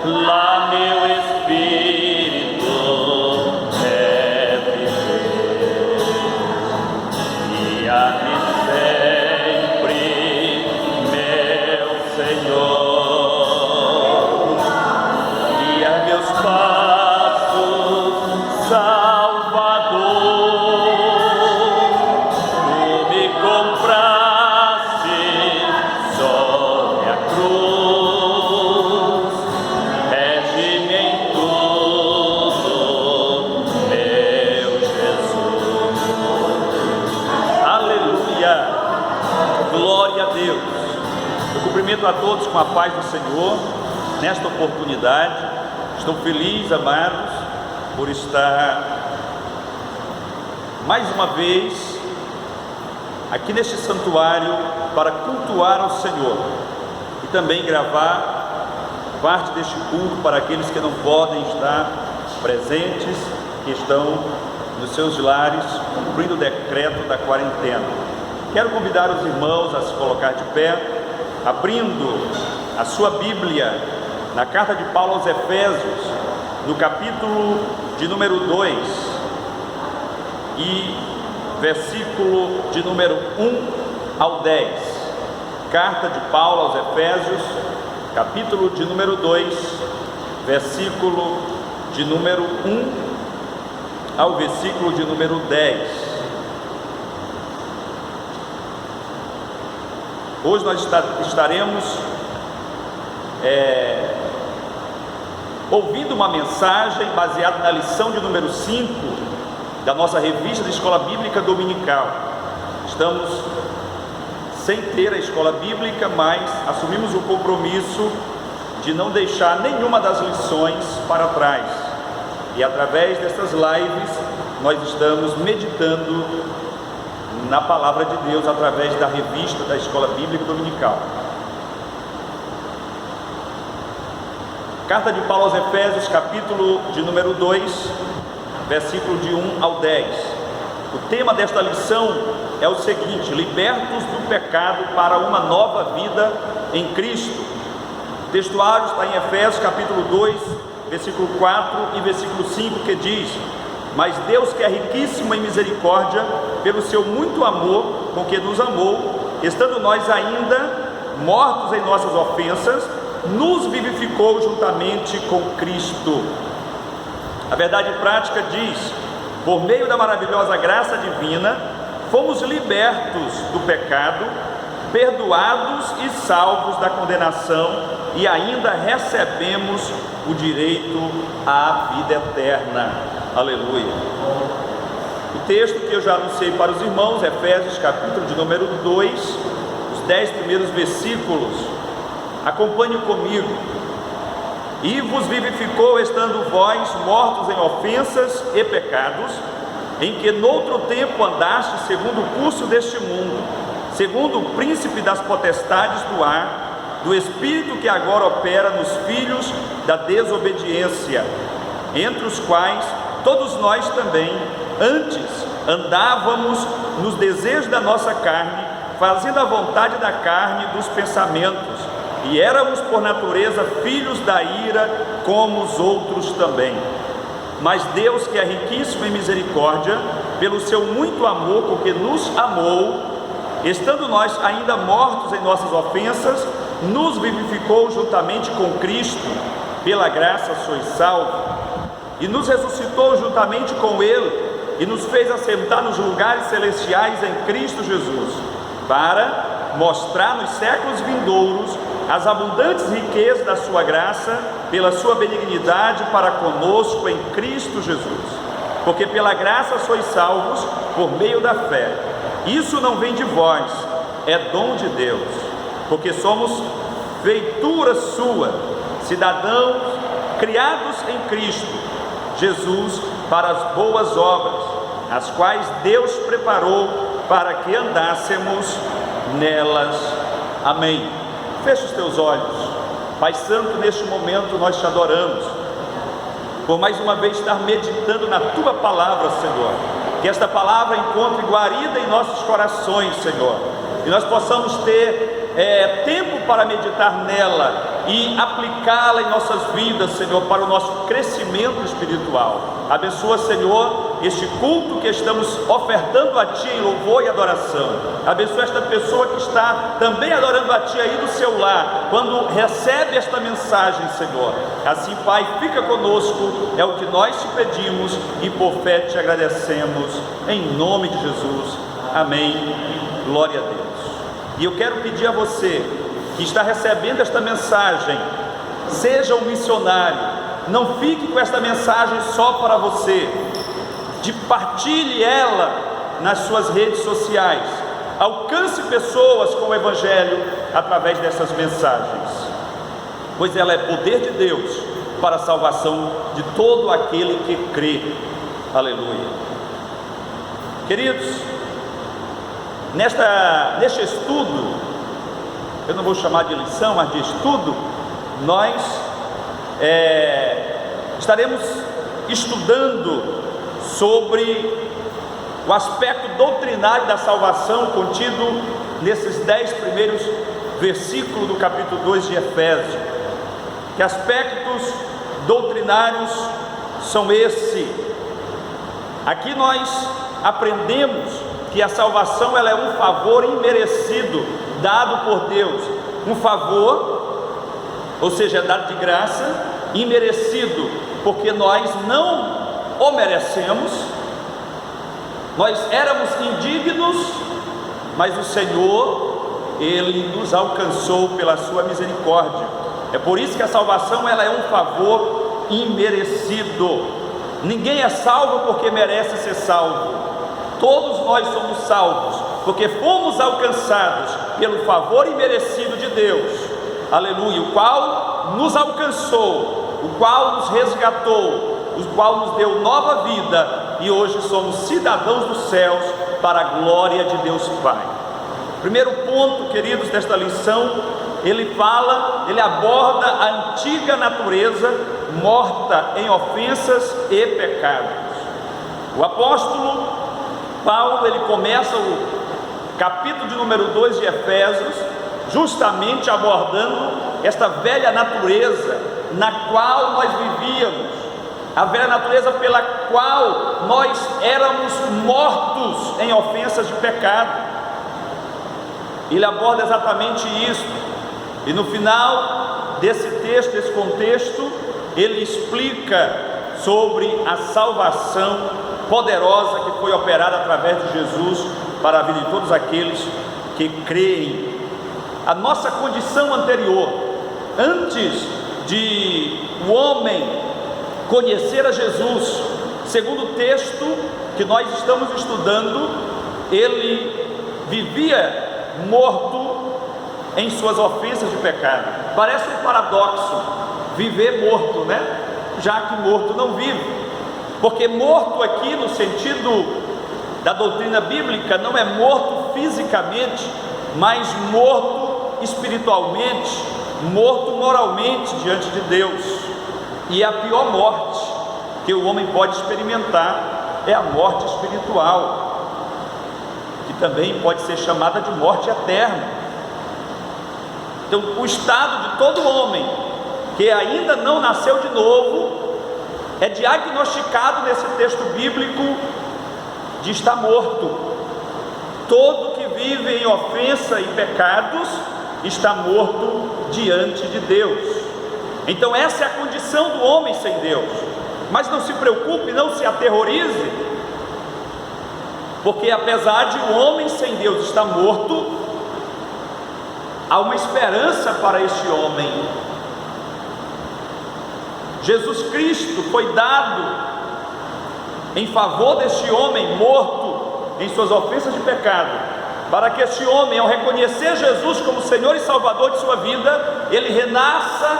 lá meu espírito deve viver. Guia-me sempre, meu Senhor, guia meus passos, Salvador. Tu me compraste sobre a cruz, rege-me em tudo, meu Jesus. Aleluia, glória a Deus. Eu cumprimento a todos com a paz do Senhor nesta oportunidade. Estou feliz, amados, por estar mais uma vez aqui neste santuário para cultuar ao Senhor e também gravar parte deste culto para aqueles que não podem estar presentes, que estão nos seus lares cumprindo o decreto da quarentena. Quero convidar os irmãos a se colocar de pé, abrindo a sua Bíblia na carta de Paulo aos Efésios, no capítulo de número 2 e versículo de número 1 ao 10. Carta de Paulo aos Efésios, capítulo de número 2, versículo de número 1 ao versículo de número 10. Hoje nós estaremos ouvindo uma mensagem baseada na lição de número 5 da nossa revista de Escola Bíblica Dominical. Estamos sem ter a Escola Bíblica, mas assumimos o compromisso de não deixar nenhuma das lições para trás. E através dessas lives, nós estamos meditando na Palavra de Deus através da revista da Escola Bíblica Dominical. Carta de Paulo aos Efésios, capítulo de número 2, versículo de 1 ao 10. O tema desta lição é o seguinte: libertos do pecado para uma nova vida em Cristo. O textuário está em Efésios, capítulo 2, versículo 4 e versículo 5, que diz: mas Deus, que é riquíssimo em misericórdia, pelo seu muito amor com que nos amou, estando nós ainda mortos em nossas ofensas, nos vivificou juntamente com Cristo. A verdade prática diz: por meio da maravilhosa graça divina, fomos libertos do pecado, perdoados e salvos da condenação, e ainda recebemos o direito à vida eterna. Aleluia. O texto que eu já anunciei para os irmãos, Efésios, capítulo de número 2, os 10 primeiros versículos. Acompanhe comigo. E vos vivificou, estando vós mortos em ofensas e pecados, em que noutro tempo andaste segundo o curso deste mundo, segundo o príncipe das potestades do ar, do espírito que agora opera nos filhos da desobediência, entre os quais todos nós também antes andávamos nos desejos da nossa carne, fazendo a vontade da carne e dos pensamentos, e éramos por natureza filhos da ira, como os outros também. Mas Deus, que é riquíssimo em misericórdia, pelo seu muito amor com que nos amou, estando nós ainda mortos em nossas ofensas, nos vivificou juntamente com Cristo. Pela graça sois salvos, e nos ressuscitou juntamente com Ele, e nos fez assentar nos lugares celestiais em Cristo Jesus, para mostrar nos séculos vindouros as abundantes riquezas da sua graça, pela sua benignidade para conosco em Cristo Jesus. Porque pela graça sois salvos por meio da fé. Isso não vem de vós, é dom de Deus, porque somos feitura sua, cidadãos criados em Cristo Jesus para as boas obras, as quais Deus preparou para que andássemos nelas. Amém. Feche os teus olhos. Pai Santo, neste momento nós te adoramos por mais uma vez estar meditando na tua palavra, Senhor. Que esta palavra encontre guarida em nossos corações, Senhor, e nós possamos ter tempo para meditar nela e aplicar aplicá-la em nossas vidas, Senhor, para o nosso crescimento espiritual. Abençoa, Senhor, este culto que estamos ofertando a Ti em louvor e adoração. Abençoa esta pessoa que está também adorando a Ti aí do seu lar, quando recebe esta mensagem, Senhor. Assim, Pai, fica conosco, é o que nós te pedimos e por fé te agradecemos, em nome de Jesus. Amém. Glória a Deus. E eu quero pedir a você que está recebendo esta mensagem, seja um missionário, não fique com esta mensagem só para você, partilhe ela nas suas redes sociais, alcance pessoas com o Evangelho através dessas mensagens, pois ela é poder de Deus para a salvação de todo aquele que crê. Aleluia. Queridos, neste estudo, eu não vou chamar de lição, mas de estudo, nós estaremos estudando sobre o aspecto doutrinário da salvação contido nesses 10 primeiros versículos do capítulo 2 de Efésios. Que aspectos doutrinários são esses? Aqui nós aprendemos que a salvação ela é um favor imerecido dado por Deus, um favor, ou seja, é dado de graça, imerecido, porque nós não o merecemos, nós éramos indignos, mas o Senhor, Ele nos alcançou pela sua misericórdia. É por isso que a salvação ela é um favor imerecido. Ninguém é salvo porque merece ser salvo. Todos nós somos salvos porque fomos alcançados pelo favor imerecido de Deus, aleluia, o qual nos alcançou, o qual nos resgatou, o qual nos deu nova vida, e hoje somos cidadãos dos céus para a glória de Deus Pai. Primeiro ponto, queridos, desta lição, ele aborda a antiga natureza morta em ofensas e pecados. O apóstolo Paulo, ele começa o capítulo de número 2 de Efésios, justamente abordando esta velha natureza na qual nós vivíamos, a velha natureza pela qual nós éramos mortos em ofensas de pecado. Ele aborda exatamente isso, e no final desse texto, desse contexto, ele explica sobre a salvação poderosa que foi operada através de Jesus para a vida de todos aqueles que creem. A nossa condição anterior, antes de o homem conhecer a Jesus, segundo o texto que nós estamos estudando, ele vivia morto em suas ofensas de pecado. Parece um paradoxo viver morto, né? Já que morto não vive, porque morto aqui no sentido da doutrina bíblica não é morto fisicamente, mas morto espiritualmente, morto moralmente diante de Deus. E a pior morte que o homem pode experimentar é a morte espiritual, que também pode ser chamada de morte eterna. Então, o estado de todo homem que ainda não nasceu de novo é diagnosticado nesse texto bíblico de estar morto. Todo que vive em ofensa e pecados está morto diante de Deus. Então essa é a condição do homem sem Deus. Mas não se preocupe, não se aterrorize, porque apesar de o homem sem Deus estar morto, há uma esperança para este homem. Jesus Cristo foi dado em favor deste homem morto em suas ofensas de pecado, para que este homem, ao reconhecer Jesus como Senhor e Salvador de sua vida, ele renasça,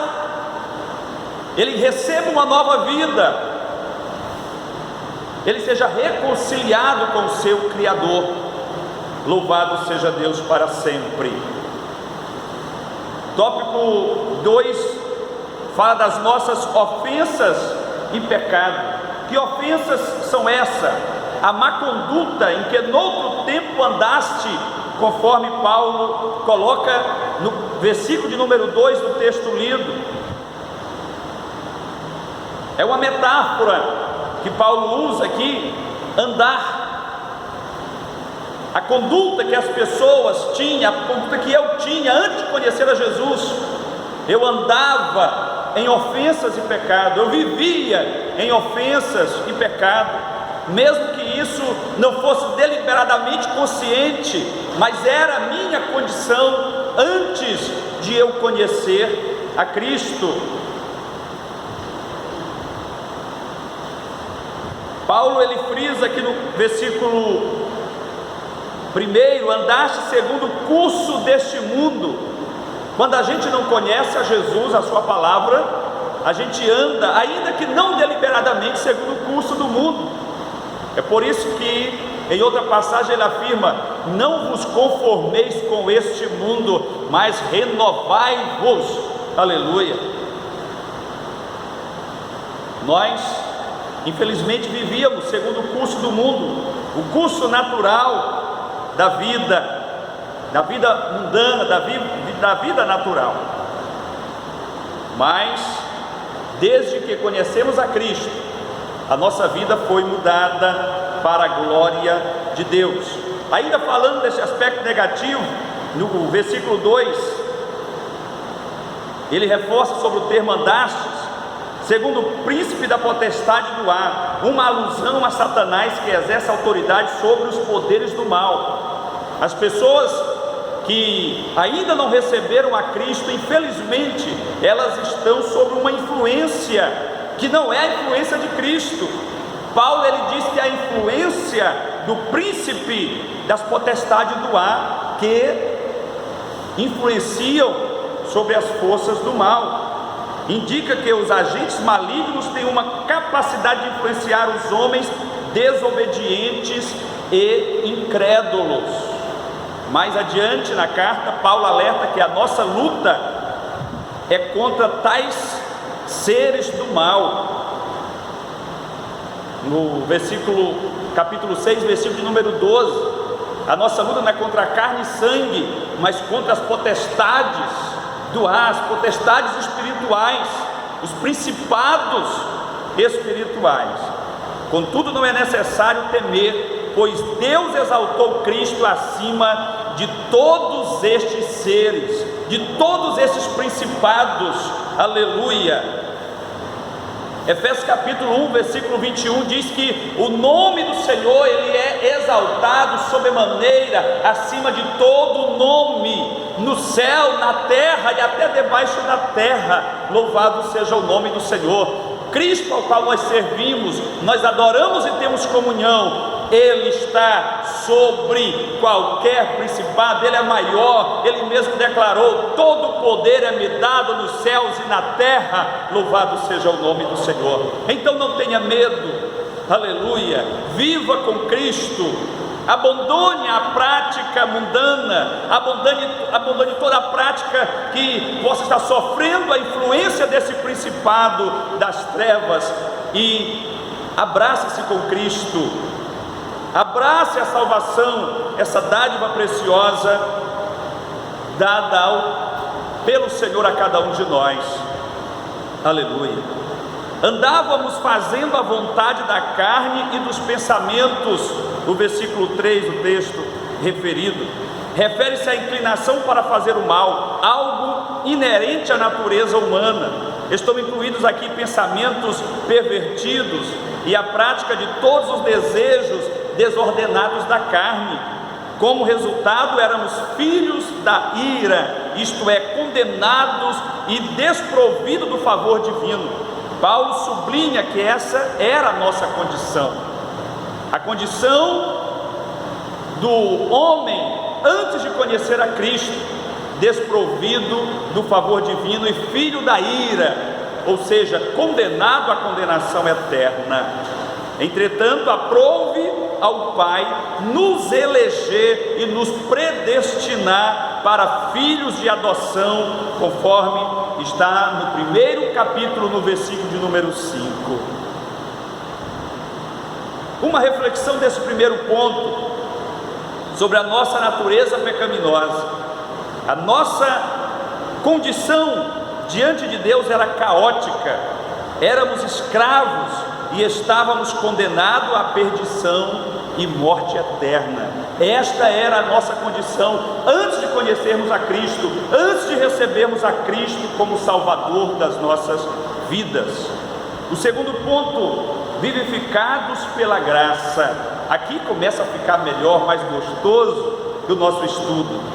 ele receba uma nova vida, ele seja reconciliado com o seu Criador. Louvado seja Deus para sempre. Tópico 2 fala das nossas ofensas e pecado. Que ofensas são essas? A má conduta em que noutro tempo andaste, conforme Paulo coloca no versículo de número 2 do texto lido. É uma metáfora que Paulo usa aqui, andar. A conduta que as pessoas tinham, a conduta que eu tinha antes de conhecer a Jesus. Eu andava em ofensas e pecado, eu vivia em ofensas e pecado, mesmo que isso não fosse deliberadamente consciente, mas era a minha condição antes de eu conhecer a Cristo. Paulo ele frisa aqui no versículo 1: andaste segundo o curso deste mundo. Quando a gente não conhece a Jesus, a sua palavra, a gente anda, ainda que não deliberadamente, segundo o curso do mundo. É por isso que em outra passagem ele afirma: não vos conformeis com este mundo, mas renovai-vos. Aleluia. Nós infelizmente vivíamos segundo o curso do mundo, o curso natural da vida mundana, da vida natural. Mas desde que conhecemos a Cristo, a nossa vida foi mudada para a glória de Deus. Ainda falando desse aspecto negativo, no versículo 2, ele reforça sobre o termo andastes, segundo o príncipe da potestade do ar, uma alusão a Satanás, que exerce autoridade sobre os poderes do mal. As pessoas que ainda não receberam a Cristo, infelizmente, elas estão sob uma influência que não é a influência de Cristo. Paulo ele diz que a influência do príncipe das potestades do ar, que influenciam sobre as forças do mal. Indica que os agentes malignos têm uma capacidade de influenciar os homens desobedientes e incrédulos. Mais adiante na carta, Paulo alerta que a nossa luta é contra tais seres do mal. No capítulo 6, versículo de número 12, a nossa luta não é contra a carne e sangue, mas contra as potestades do ar, as potestades espirituais, os principados espirituais. Contudo, não é necessário temer, pois Deus exaltou Cristo acima de todos estes seres, de todos esses principados. Aleluia. Efésios capítulo 1, versículo 21 diz que o nome do Senhor ele é exaltado sobremaneira acima de todo nome, no céu, na terra e até debaixo da terra. Louvado seja o nome do Senhor. Cristo, ao qual nós servimos, nós adoramos e temos comunhão, Ele está sobre qualquer principado, Ele é maior. Ele mesmo declarou: todo o poder é me dado nos céus e na terra. Louvado seja o nome do Senhor. Então não tenha medo, aleluia, viva com Cristo. Abandone a prática mundana, abandone toda a prática que possa estar sofrendo a influência desse principado das trevas e abrace-se com Cristo. Abrace a salvação, essa dádiva preciosa dada pelo Senhor a cada um de nós. Aleluia. Andávamos fazendo a vontade da carne e dos pensamentos. O versículo 3 do texto referido refere-se à inclinação para fazer o mal, algo inerente à natureza humana. Estão incluídos aqui pensamentos pervertidos e a prática de todos os desejos desordenados da carne. Como resultado, éramos filhos da ira, isto é, condenados e desprovidos do favor divino. Paulo sublinha que essa era a nossa condição, a condição do homem antes de conhecer a Cristo, desprovido do favor divino e filho da ira, ou seja, condenado à condenação eterna. Entretanto, aprouve ao Pai nos eleger e nos predestinar para filhos de adoção, conforme está no primeiro capítulo, no versículo de número 5. Uma reflexão desse primeiro ponto sobre a nossa natureza pecaminosa. A nossa condição diante de Deus era caótica, éramos escravos e estávamos condenados à perdição e morte eterna. Esta era a nossa condição antes de conhecermos a Cristo, antes de recebermos a Cristo como Salvador das nossas vidas. O segundo ponto, vivificados pela graça. Aqui começa a ficar melhor, mais gostoso do nosso estudo.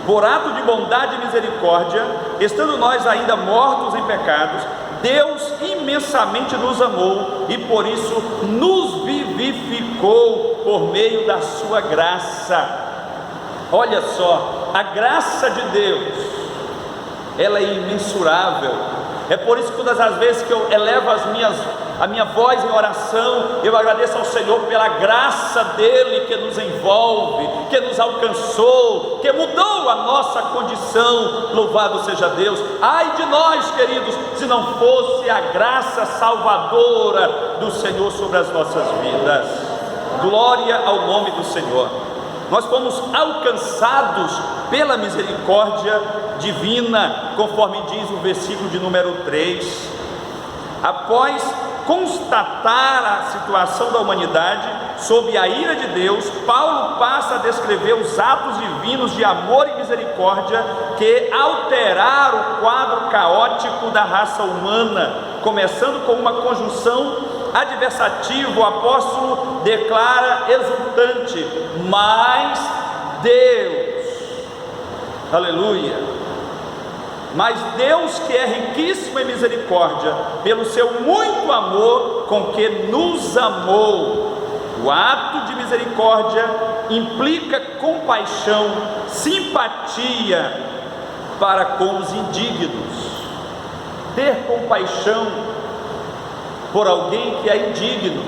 Por ato de bondade e misericórdia, estando nós ainda mortos em pecados, Deus imensamente nos amou e por isso nos vivificou por meio da sua graça. Olha só, a graça de Deus, ela é imensurável. É por isso que todas as vezes que eu elevo a minha voz em oração, eu agradeço ao Senhor pela graça dele que nos envolve, que nos alcançou, que mudou a nossa condição. Louvado seja Deus. Ai de nós, queridos, se não fosse a graça salvadora do Senhor sobre as nossas vidas. Glória ao nome do Senhor. Nós fomos alcançados pela misericórdia divina, conforme diz o versículo de número 3. Após constatar a situação da humanidade sob a ira de Deus, Paulo passa a descrever os atos divinos de amor e misericórdia que alteraram o quadro caótico da raça humana, começando com uma conjunção adversativa. O apóstolo declara exultante: mas Deus, aleluia, mas Deus, que é riquíssimo em misericórdia, pelo seu muito amor com que nos amou. O ato de misericórdia implica compaixão, simpatia para com os indignos. Ter compaixão por alguém que é indigno.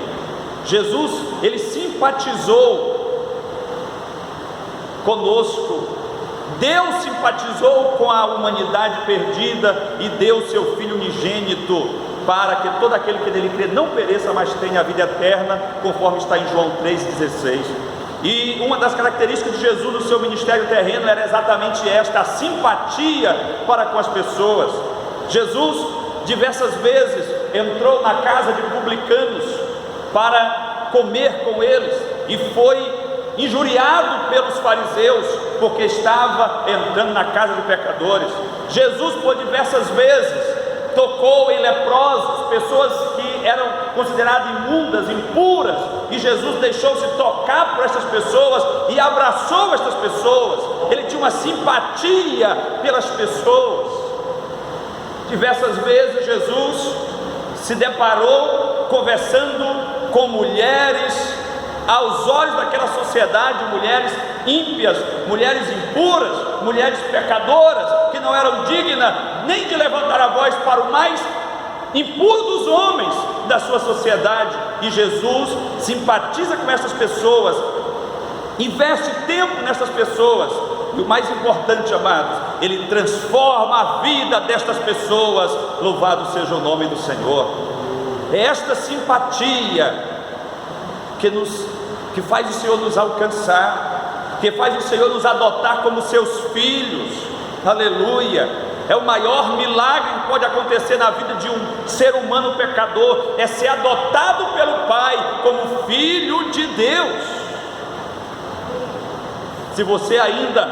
Jesus, ele simpatizou conosco. Deus simpatizou com a humanidade perdida e deu seu Filho unigênito para que todo aquele que nele crê não pereça, mas tenha a vida eterna, conforme está em João 3,16. E uma das características de Jesus no seu ministério terreno era exatamente esta, a simpatia para com as pessoas. Jesus diversas vezes entrou na casa de publicanos para comer com eles e foi injuriado pelos fariseus porque estava entrando na casa de pecadores. Jesus por diversas vezes tocou em leprosos, pessoas que eram consideradas imundas, impuras, e Jesus deixou-se tocar por estas pessoas e abraçou estas pessoas. Ele tinha uma simpatia pelas pessoas. Diversas vezes Jesus se deparou conversando com mulheres, aos olhos daquela sociedade, mulheres ímpias, mulheres impuras, mulheres pecadoras, que não eram dignas nem de levantar a voz para o mais impuro dos homens da sua sociedade. E Jesus simpatiza com essas pessoas, investe tempo nessas pessoas, e o mais importante, amados, ele transforma a vida destas pessoas. Louvado seja o nome do Senhor. É esta simpatia que faz o Senhor nos alcançar, que faz o Senhor nos adotar como seus filhos. Aleluia. É o maior milagre que pode acontecer na vida de um ser humano pecador, é ser adotado pelo Pai como filho de Deus. Se você ainda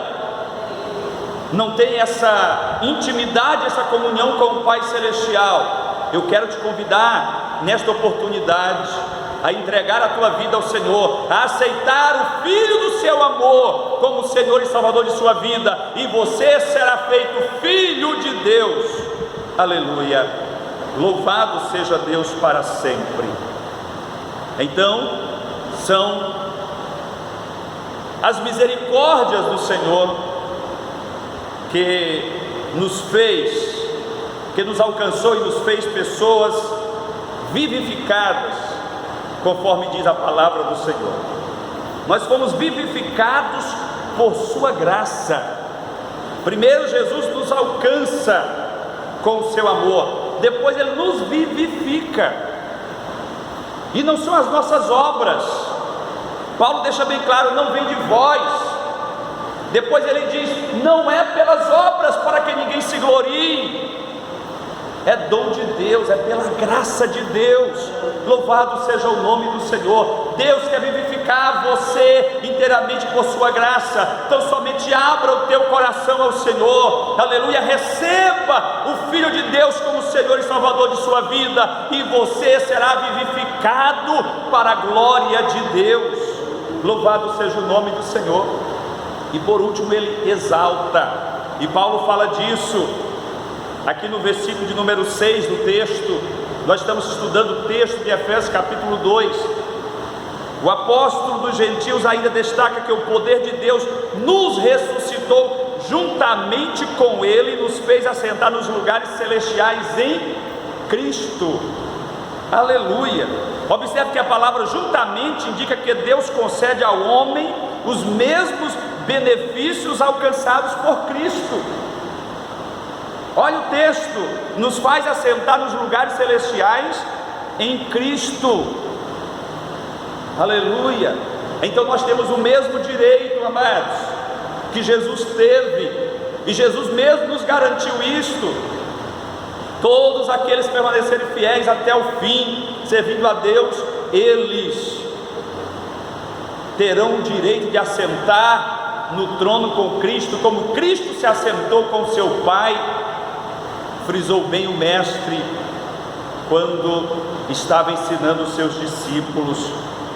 não tem essa intimidade, essa comunhão com o Pai Celestial, eu quero te convidar nesta oportunidade a entregar a tua vida ao Senhor, a aceitar o Filho do seu amor como Senhor e Salvador de sua vida, e você será feito filho de Deus. Aleluia. Louvado seja Deus para sempre. Então, são as misericórdias do Senhor que nos fez, que nos alcançou e nos fez pessoas vivificadas, conforme diz a palavra do Senhor. Nós fomos vivificados por sua graça. Primeiro Jesus nos alcança com o seu amor, depois ele nos vivifica, e não são as nossas obras. Paulo deixa bem claro, não vem de vós. Depois ele diz, não é pelas obras para que ninguém se glorie. é dom de Deus, é pela graça de Deus. Louvado seja o nome do Senhor. Deus quer vivificar você inteiramente por sua graça. Então somente abra o teu coração ao Senhor, aleluia, receba o Filho de Deus como Senhor e Salvador de sua vida, e você será vivificado para a glória de Deus. Louvado seja o nome do Senhor. E por último ele exalta, e Paulo fala disso aqui no versículo de número 6 do texto. Nós estamos estudando o texto de Efésios capítulo 2. O apóstolo dos gentios ainda destaca que o poder de Deus nos ressuscitou juntamente com ele e nos fez assentar nos lugares celestiais em Cristo. Aleluia. Observe que a palavra juntamente indica que Deus concede ao homem os mesmos benefícios alcançados por Cristo. Olha o texto, nos faz assentar nos lugares celestiais em Cristo. Aleluia. Então nós temos o mesmo direito, amados, que Jesus teve, e Jesus mesmo nos garantiu isto. Todos aqueles que permanecerem fiéis até o fim, servindo a Deus, eles terão o direito de assentar no trono com Cristo, como Cristo se assentou com seu Pai. Frisou bem o mestre quando estava ensinando os seus discípulos.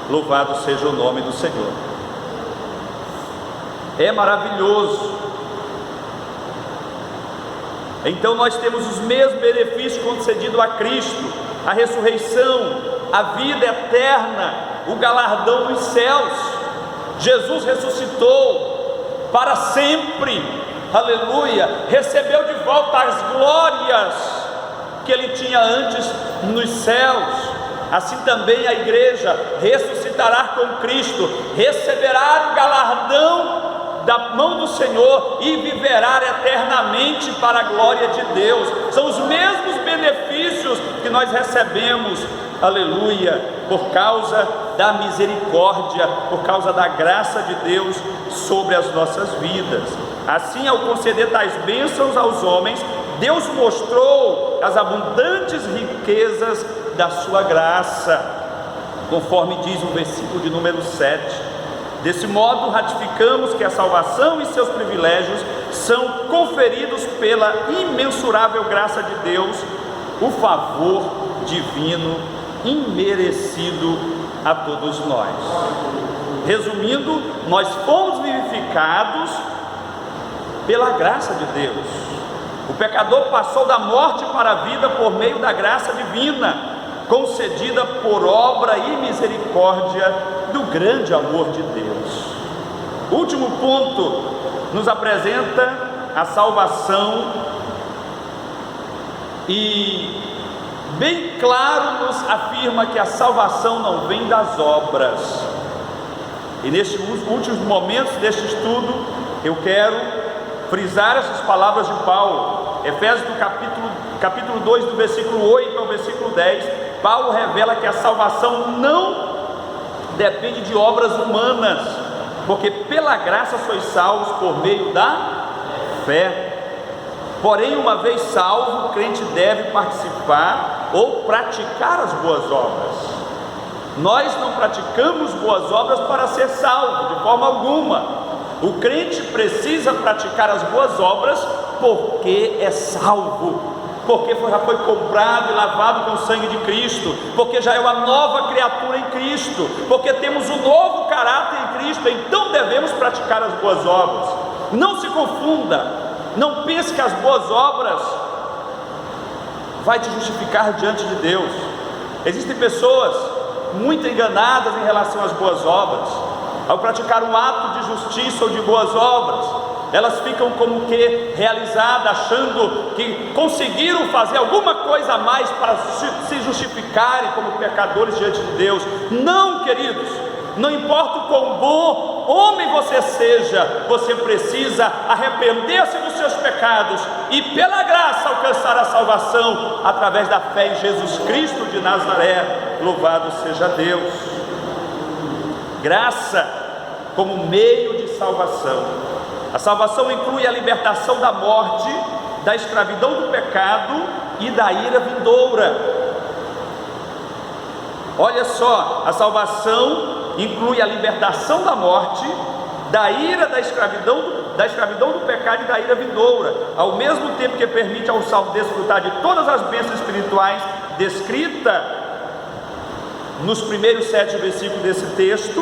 Louvado seja o nome do Senhor. É maravilhoso. Então nós temos os mesmos benefícios concedidos a Cristo: a ressurreição, a vida eterna, o galardão nos céus. Jesus ressuscitou para sempre, aleluia, recebeu de volta as glórias que ele tinha antes nos céus. Assim também a igreja ressuscitará com Cristo, receberá o galardão da mão do Senhor e viverá eternamente para a glória de Deus. São os mesmos benefícios que nós recebemos, aleluia, por causa da misericórdia, por causa da graça de Deus sobre as nossas vidas. Assim, ao conceder tais bênçãos aos homens, Deus mostrou as abundantes riquezas da sua graça, conforme diz o versículo de número 7. Desse modo, ratificamos que a salvação e seus privilégios são conferidos pela imensurável graça de Deus, o favor divino imerecido a todos nós. Resumindo, nós fomos vivificados pela graça de Deus. O pecador passou da morte para a vida por meio da graça divina, concedida por obra e misericórdia do grande amor de Deus. O último ponto nos apresenta a salvação, e bem claro nos afirma que a salvação não vem das obras. E nestes últimos momentos deste estudo, eu quero frisar essas palavras de Paulo. Efésios do capítulo 2, do versículo 8 ao versículo 10, Paulo revela que a salvação não depende de obras humanas, porque pela graça sois salvos por meio da fé. Porém, uma vez salvo, o crente deve participar ou praticar as boas obras. Nós não praticamos boas obras para ser salvo, de forma alguma. O crente precisa praticar as boas obras porque é salvo, porque já foi comprado e lavado com o sangue de Cristo, porque já é uma nova criatura em Cristo, porque temos um novo caráter em Cristo. Então devemos praticar as boas obras. Não se confunda, não pense que as boas obras vai te justificar diante de Deus. Existem pessoas muito enganadas em relação às boas obras. Ao praticar um ato de justiça ou de boas obras, elas ficam como que realizadas, achando que conseguiram fazer alguma coisa a mais para se justificarem como pecadores diante de Deus. Não, queridos, não importa o quão bom homem você seja, você precisa arrepender-se dos seus pecados e pela graça alcançar a salvação através da fé em Jesus Cristo de Nazaré. Louvado seja Deus. Graça como meio de salvação. A salvação inclui a libertação da morte, da escravidão do pecado e da ira vindoura. Olha só, a salvação inclui a libertação da morte, da ira da escravidão do pecado e da ira vindoura, ao mesmo tempo que permite ao salvo desfrutar de todas as bênçãos espirituais descritas nos primeiros 7 versículos desse texto.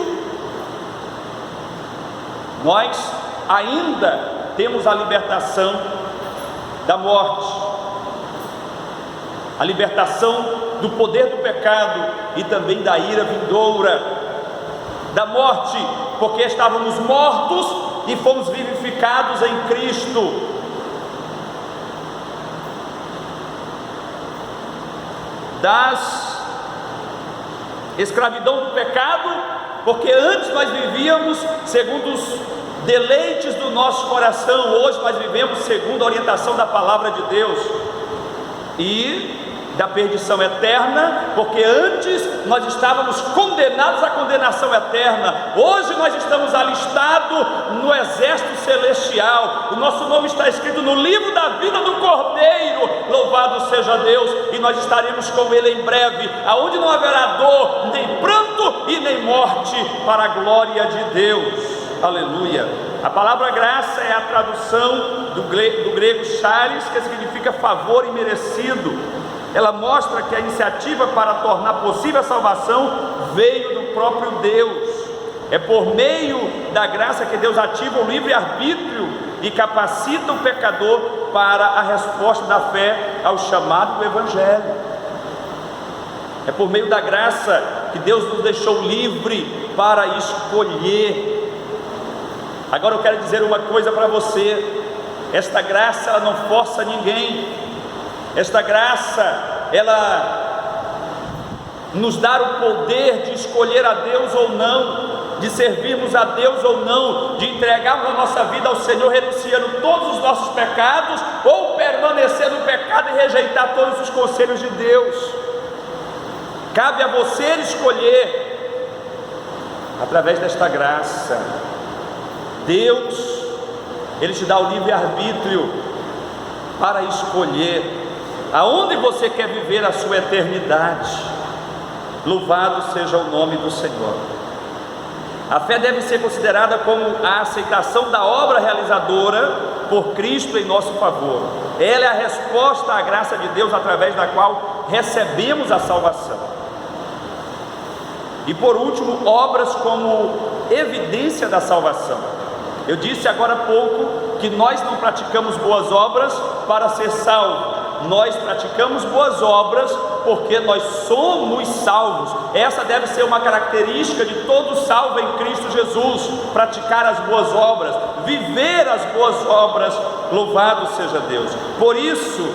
Nós ainda temos a libertação da morte, a libertação do poder do pecado e também da ira vindoura. Da morte, porque estávamos mortos e fomos vivificados em Cristo. Das escravidão do pecado, porque antes nós vivíamos segundo os deleites do nosso coração, hoje nós vivemos segundo a orientação da palavra de Deus. E da perdição eterna, porque antes nós estávamos condenados à condenação eterna, hoje nós estamos alistados no exército celestial, o nosso nome está escrito no livro da vida do Cordeiro, louvado seja Deus, e nós estaremos com Ele em breve, aonde não haverá dor, nem pranto e nem morte, para a glória de Deus. Aleluia. A palavra graça é a tradução do grego charis, que significa favor imerecido. Ela mostra que a iniciativa para tornar possível a salvação veio do próprio Deus. É por meio da graça que Deus ativa o livre-arbítrio e capacita o pecador para a resposta da fé ao chamado do Evangelho. É por meio da graça que Deus nos deixou livre para escolher. Agora eu quero dizer uma coisa para você: esta graça ela não força ninguém. Esta graça, ela nos dá o poder de escolher a Deus ou não, de servirmos a Deus ou não, de entregarmos a nossa vida ao Senhor, renunciando todos os nossos pecados, ou permanecer no pecado e rejeitar todos os conselhos de Deus. Cabe a você escolher, através desta graça. Deus, Ele te dá o livre-arbítrio para escolher aonde você quer viver a sua eternidade. Louvado seja o nome do Senhor. A fé deve ser considerada como a aceitação da obra realizadora por Cristo em nosso favor. Ela é a resposta à graça de Deus através da qual recebemos a salvação. E por último, obras como evidência da salvação. Eu disse agora há pouco que nós não praticamos boas obras para ser salvos. Nós praticamos boas obras porque nós somos salvos. Essa deve ser uma característica de todo salvo em Cristo Jesus: praticar as boas obras, viver as boas obras. Louvado seja Deus. Por isso,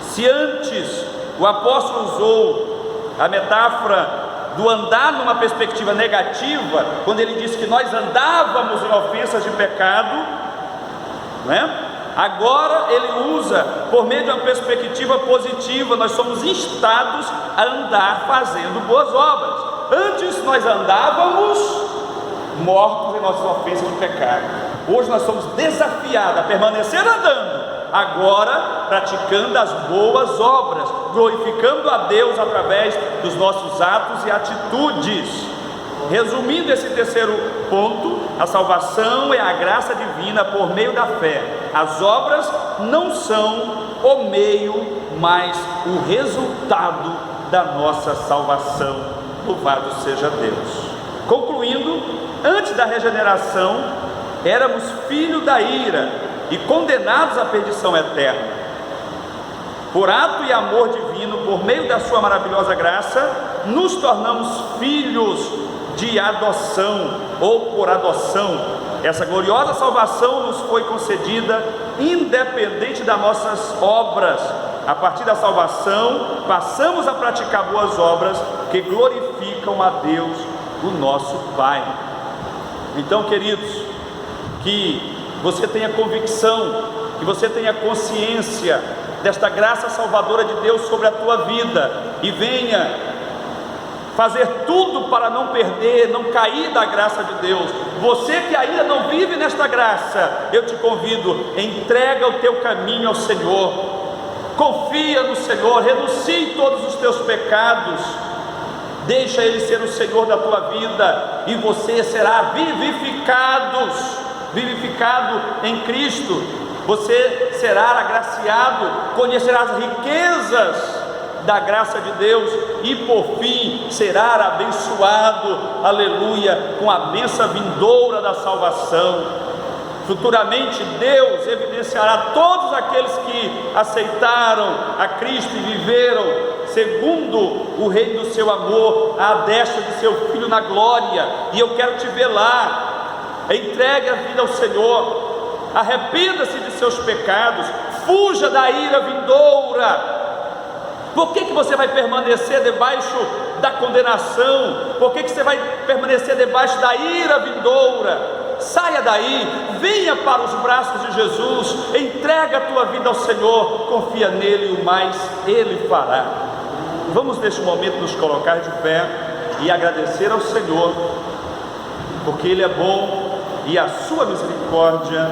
se antes o apóstolo usou a metáfora do andar numa perspectiva negativa, quando ele disse que nós andávamos em ofensas de pecado, né? Agora ele usa por meio de uma perspectiva positiva. Nós somos instados a andar fazendo boas obras. Antes nós andávamos mortos em nossas ofensas de pecado. Hoje nós somos desafiados a permanecer andando, agora praticando as boas obras, glorificando a Deus através dos nossos atos e atitudes. Resumindo esse terceiro ponto, a salvação é a graça divina por meio da fé. As obras não são o meio, mas o resultado da nossa salvação. Louvado seja Deus. Concluindo, antes da regeneração, éramos filhos da ira e condenados à perdição eterna. Por ato e amor divino, por meio da sua maravilhosa graça, nos tornamos filhos de adoção, ou por adoção. Essa gloriosa salvação nos foi concedida independente das nossas obras. A partir da salvação, passamos a praticar boas obras que glorificam a Deus, o nosso Pai. Então, queridos, que você tenha convicção, que você tenha consciência desta graça salvadora de Deus sobre a tua vida, e venha fazer tudo para não perder, não cair da graça de Deus. Você que ainda não vive nesta graça, eu te convido, entrega o teu caminho ao Senhor. Confia no Senhor, renuncie todos os teus pecados, deixa Ele ser o Senhor da tua vida, e você será vivificado em Cristo. Você será agraciado, conhecerá as riquezas da graça de Deus, e por fim será abençoado, aleluia, com a bênção vindoura da salvação. Futuramente Deus evidenciará todos aqueles que aceitaram a Cristo e viveram segundo o reino do seu amor, à destra de seu Filho na glória. E eu quero te ver lá. Entregue a vida ao Senhor, arrependa-se de seus pecados, fuja da ira vindoura. Por que você vai permanecer debaixo da condenação? Por que você vai permanecer debaixo da ira vindoura? Saia daí, venha para os braços de Jesus, entrega a tua vida ao Senhor, confia nele, e o mais Ele fará. Vamos neste momento nos colocar de pé e agradecer ao Senhor, porque Ele é bom e a sua misericórdia